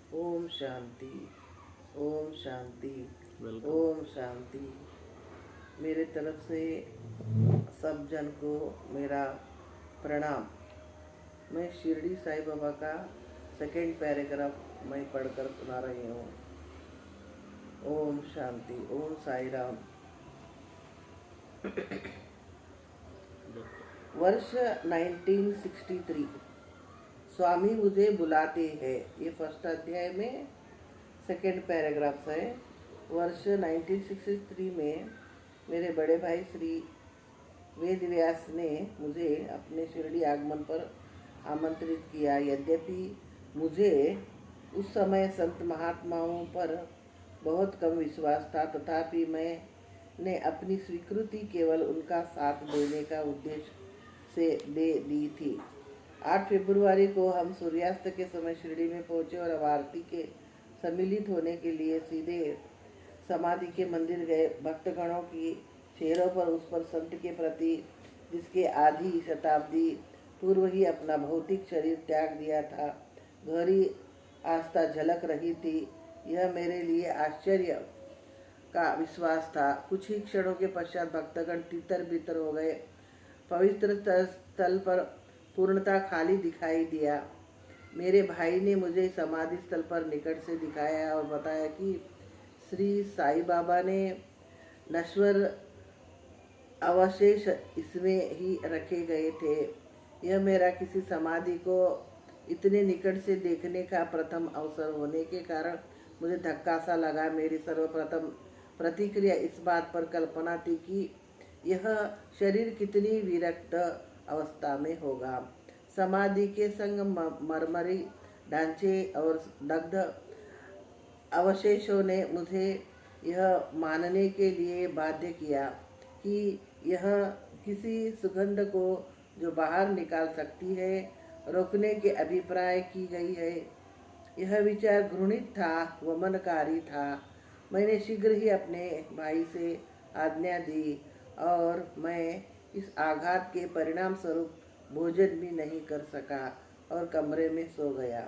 Om Shanti, Om Shanti, welcome. Om Shanti. मेरे तरफ से सब जन को मेरा प्रणाम। मैं शिरडी साईं बाबा का सेकेंड पैराग्राफ मैं पढ़कर सुना रही हूँ। ओम शांति, ओम साई राम। वर्ष 1963। स्वामी मुझे बुलाते हैं। ये फर्स्ट अध्याय में सेकेंड पैराग्राफ है। वर्ष 1963 में मेरे बड़े भाई श्री वेद व्यास ने मुझे अपने शिरडी आगमन पर आमंत्रित किया। यद्यपि मुझे उस समय संत महात्माओं पर बहुत कम विश्वास था, तथापि मैंने अपनी स्वीकृति केवल उनका साथ देने का उद्देश्य से दे दी थी। 8 फरवरी को हम सूर्यास्त के समय शिरडी में पहुंचे और अब आरती के सम्मिलित होने के लिए सीधे समाधि के मंदिर गए। भक्तगणों की चेहरों पर उस पर संत के प्रति, जिसके आधी शताब्दी पूर्व ही अपना भौतिक शरीर त्याग दिया था, गहरी आस्था झलक रही थी। यह मेरे लिए आश्चर्य का विश्वास था। कुछ ही क्षणों के पश्चात भक्तगण तितर बितर हो गए। पवित्र स्थल पर पूर्णता खाली दिखाई दिया। मेरे भाई ने मुझे समाधि स्थल पर निकट से दिखाया और बताया कि श्री साईं बाबा ने नश्वर अवशेष इसमें ही रखे गए थे। यह मेरा किसी समाधि को इतने निकट से देखने का प्रथम अवसर होने के कारण मुझे धक्का सा लगा। मेरी सर्वप्रथम प्रतिक्रिया इस बात पर कल्पना थी कि यह शरीर कितनी विरक्त अवस्था में होगा। समाधि के संग मरमरी ढांचे और दग्ध अवशेषों ने मुझे यह मानने के लिए बाध्य किया कि यह किसी सुगंध को जो बाहर निकाल सकती है रोकने के अभिप्राय की गई है। यह विचार घृणित था, वमनकारी था। मैंने शीघ्र ही अपने भाई से आज्ञा दी और मैं इस आघात के परिणाम स्वरूप भोजन भी नहीं कर सका और कमरे में सो गया।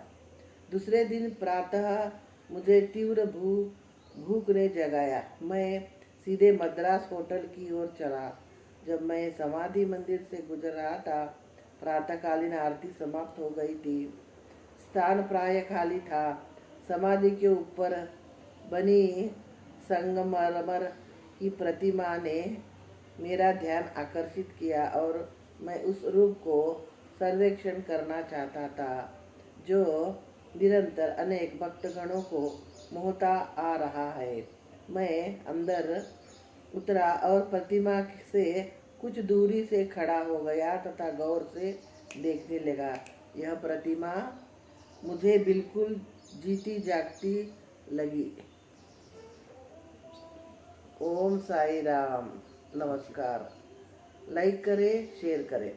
दूसरे दिन प्रातः मुझे तीव्र भूख ने जगाया। मैं सीधे मद्रास होटल की ओर चला। जब मैं समाधि मंदिर से गुजर रहा था, प्रातःकालीन आरती समाप्त हो गई थी। स्थान प्राय खाली था। समाधि के ऊपर बनी संगमरमर की प्रतिमा ने मेरा ध्यान आकर्षित किया और मैं उस रूप को सर्वेक्षण करना चाहता था, जो निरंतर अनेक भक्तगणों को मोहता आ रहा है। मैं अंदर उतरा और प्रतिमा से कुछ दूरी से खड़ा हो गया तथा गौर से देखने लगा। यह प्रतिमा मुझे बिल्कुल जीती जागती लगी। ओम साई राम। नमस्कार। लाइक करें, शेयर करें।